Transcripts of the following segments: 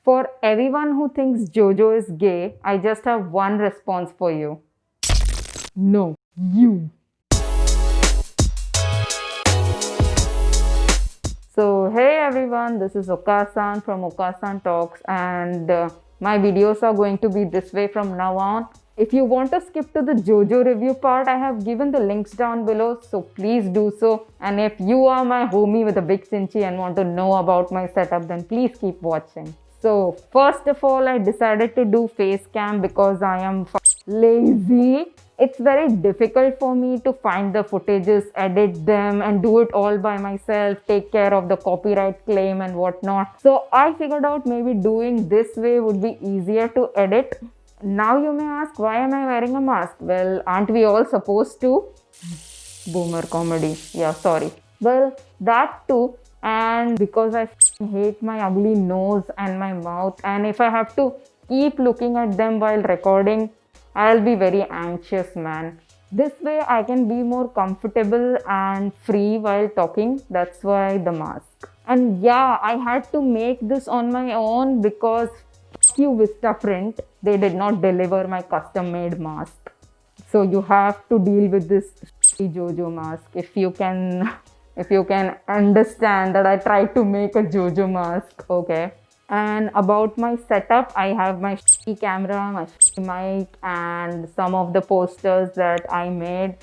For everyone who thinks JoJo is gay, I just have one response for you. No, you. So, hey everyone, this is Okasan from Okasan Talks, and my videos are going to be this way from now on. If you want to skip to the JoJo review part, I have given the links down below, so please do so. And if you are my homie with a big chinchi and want to know about my setup, then please keep watching. So, first of all, I decided to do face cam because I am lazy. It's very difficult for me to find the footages, edit them, and do it all by myself, take care of the copyright claim and whatnot. So I figured out maybe doing this way would be easier to edit. Now you may ask, why am I wearing a mask? Well, aren't we all supposed to? Boomer comedy. Yeah, sorry. Well, that too. And because I hate my ugly nose and my mouth, and if I have to keep looking at them while recording, I'll be very anxious, man. This way I can be more comfortable and free while talking. That's why the mask. And yeah, I had to make this on my own because you Vistaprint, they did not deliver my custom made mask. So you have to deal with this JoJo mask. If you can understand that I tried to make a JoJo mask, okay. And about my setup, I have my camera, my mic, and some of the posters that I made.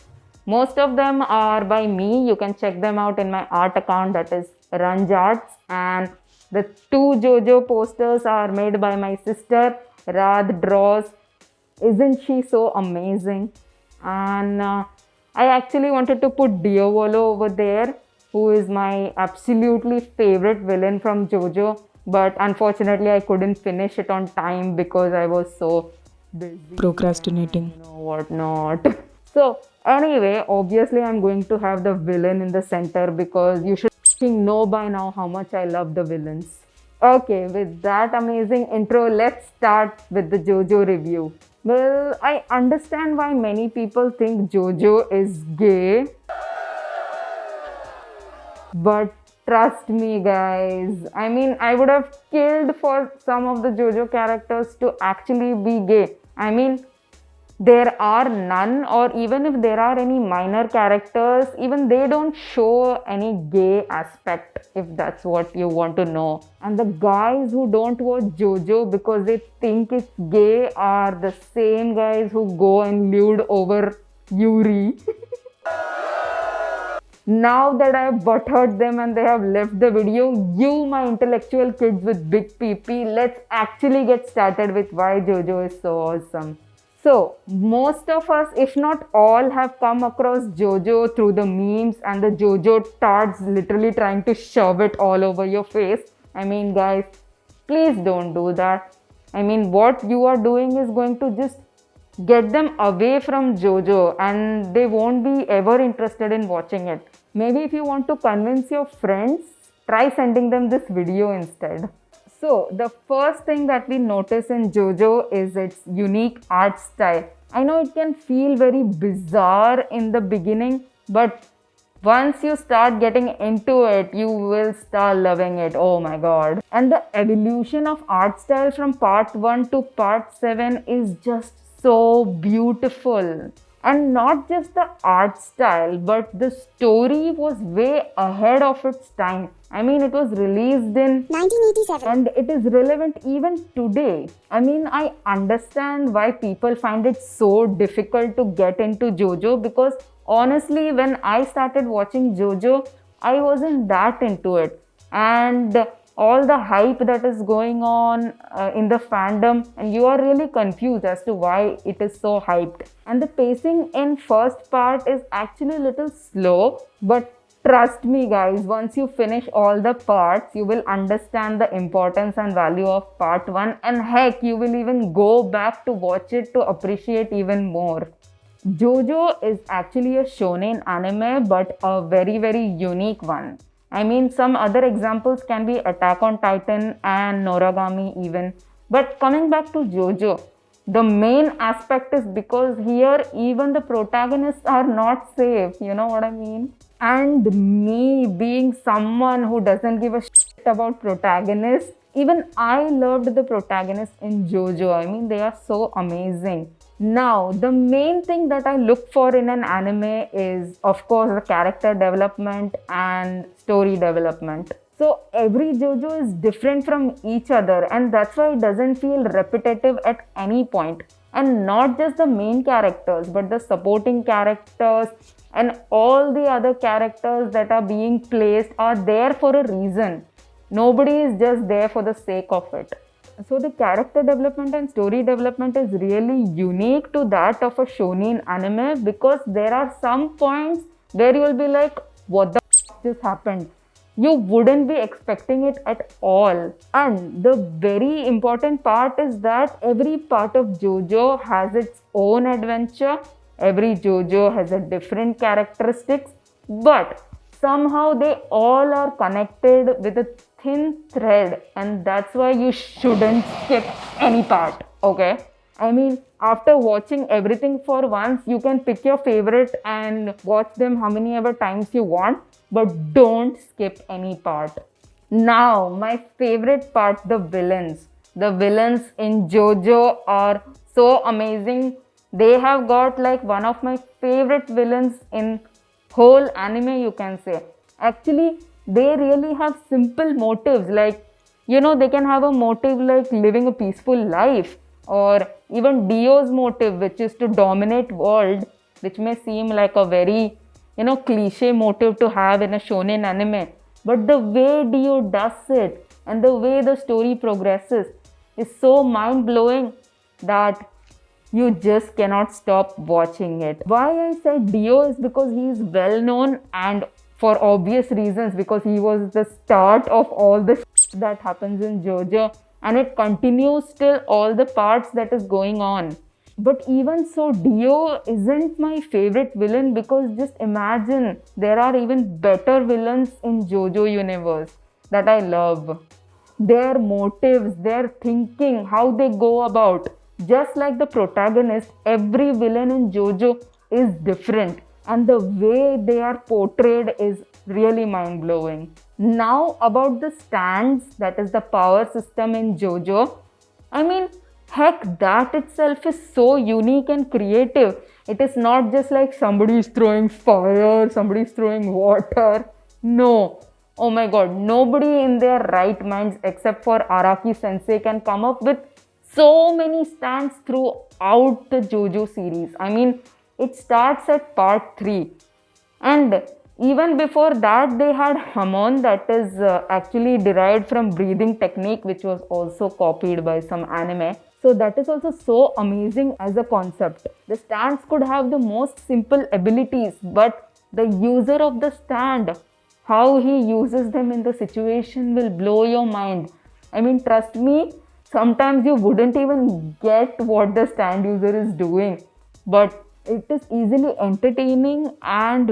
Most of them are by me. You can check them out in my art account, that is Ranj Arts. And the two JoJo posters are made by my sister, Radh Draws. Isn't she so amazing? And I actually wanted to put Diavolo over there, who is my absolutely favorite villain from JoJo. But unfortunately, I couldn't finish it on time because I was so busy. Procrastinating. Whatnot. So, anyway, obviously, I'm going to have the villain in the center because you should know by now how much I love the villains. Okay, with that amazing intro, let's start with the JoJo review. Well, I understand why many people think JoJo is gay. But trust me, guys. I mean, I would have killed for some of the JoJo characters to actually be gay. I mean, there are none, or even if there are any minor characters, even they don't show any gay aspect, if that's what you want to know. And the guys who don't watch JoJo because they think it's gay are the same guys who go and lewd over Yuri. Now that I have butthurt them and they have left the video, you my intellectual kids with big PP, let's actually get started with why JoJo is so awesome. So, most of us, if not all, have come across JoJo through the memes and the JoJo tards literally trying to shove it all over your face. I mean, guys, please don't do that. I mean, what you are doing is going to just get them away from JoJo and they won't be ever interested in watching it. Maybe if you want to convince your friends, try sending them this video instead. So, the first thing that we notice in JoJo is its unique art style. I know it can feel very bizarre in the beginning, but once you start getting into it, you will start loving it. Oh my god. And the evolution of art style from part 1 to part 7 is just so beautiful. And not just the art style, but the story was way ahead of its time. I mean, it was released in 1987 and it is relevant even today. I mean, I understand why people find it so difficult to get into JoJo because honestly, when I started watching JoJo, I wasn't that into it. And all the hype that is going on in the fandom, and you are really confused as to why it is so hyped. And the pacing in first part is actually a little slow, but trust me guys, once you finish all the parts, you will understand the importance and value of part 1, and heck, you will even go back to watch it to appreciate even more. JoJo is actually a shonen anime, but a very, very unique one. I mean, some other examples can be Attack on Titan and Noragami even. But coming back to JoJo, the main aspect is because here even the protagonists are not safe, you know what I mean? And me being someone who doesn't give a shit about protagonists, even I loved the protagonists in JoJo. I mean, they are so amazing. Now, the main thing that I look for in an anime is, of course, the character development and story development. So, every JoJo is different from each other, and that's why it doesn't feel repetitive at any point. And not just the main characters, but the supporting characters and all the other characters that are being placed are there for a reason. Nobody is just there for the sake of it. So the character development and story development is really unique to that of a shonen anime, because there are some points where you will be like, what the just happened? You wouldn't be expecting it at all. And the very important part is that every part of JoJo has its own adventure. Every JoJo has a different characteristics, but somehow they all are connected with a thin thread, and that's why you shouldn't skip any part. Okay, I mean, after watching everything for once, you can pick your favorite and watch them how many ever times you want, but don't skip any part. Now, my favorite part, the villains. The villains in JoJo are so amazing. They have got like one of my favorite villains in whole anime, you can say. Actually, they really have simple motives, like, they can have a motive like living a peaceful life, or even Dio's motive, which is to dominate world, which may seem like a very cliche motive to have in a shonen anime, but the way Dio does it and the way the story progresses is so mind-blowing that you just cannot stop watching it. Why I said Dio is because he is well known, and for obvious reasons, because he was the start of all the that happens in JoJo, and it continues till all the parts that is going on. But even so, Dio isn't my favorite villain, because just imagine there are even better villains in JoJo universe that I love. Their motives, their thinking, how they go about. Just like the protagonist, every villain in JoJo is different, and the way they are portrayed is really mind-blowing. Now about the stands, that is the power system in JoJo. I mean, heck, that itself is so unique and creative. It is not just like somebody is throwing fire, somebody is throwing water. No. Oh my god, nobody in their right minds except for Araki sensei can come up with so many stands throughout the JoJo series. I mean, it starts at part 3. And even before that, they had Hamon, that is actually derived from breathing technique, which was also copied by some anime. So that is also so amazing as a concept. The stands could have the most simple abilities, but the user of the stand, how he uses them in the situation will blow your mind. I mean, trust me, sometimes you wouldn't even get what the stand user is doing, but it is easily entertaining, and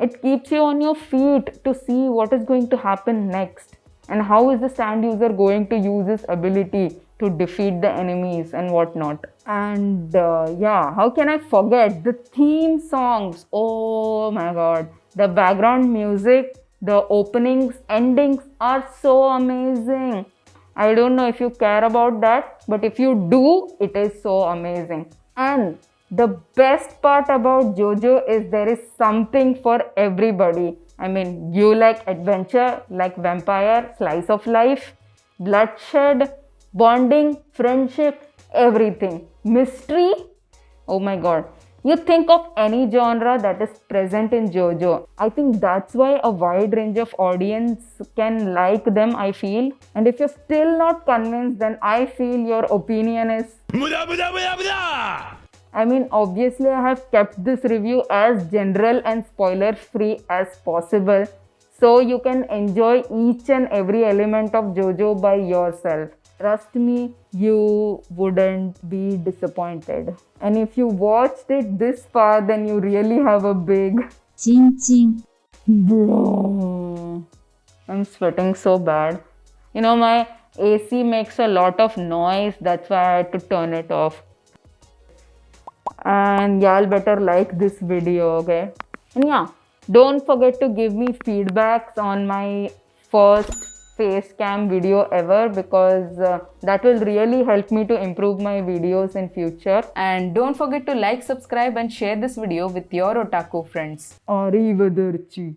it keeps you on your feet to see what is going to happen next, and how is the stand user going to use his ability to defeat the enemies and whatnot. And how can I forget the theme songs? Oh my god, the background music, the openings, endings are so amazing. I don't know if you care about that, but if you do, it is so amazing. And the best part about JoJo is there is something for everybody. I mean, you like adventure, like vampire, slice of life, bloodshed, bonding, friendship, everything. Mystery? Oh my god. You think of any genre that is present in JoJo. I think that's why a wide range of audience can like them, I feel. And if you're still not convinced, then I feel your opinion is Muda, muda, muda, muda! I mean, obviously I have kept this review as general and spoiler free as possible, so you can enjoy each and every element of JoJo by yourself. Trust me, you wouldn't be disappointed. And if you watched it this far, then you really have a big Chin chin. bro. I'm sweating so bad. My AC makes a lot of noise, that's why I had to turn it off. And y'all better like this video, okay? And don't forget to give me feedbacks on my first face cam video ever, because that will really help me to improve my videos in future. And don't forget to like, subscribe and share this video with your otaku friends. Arrivederci.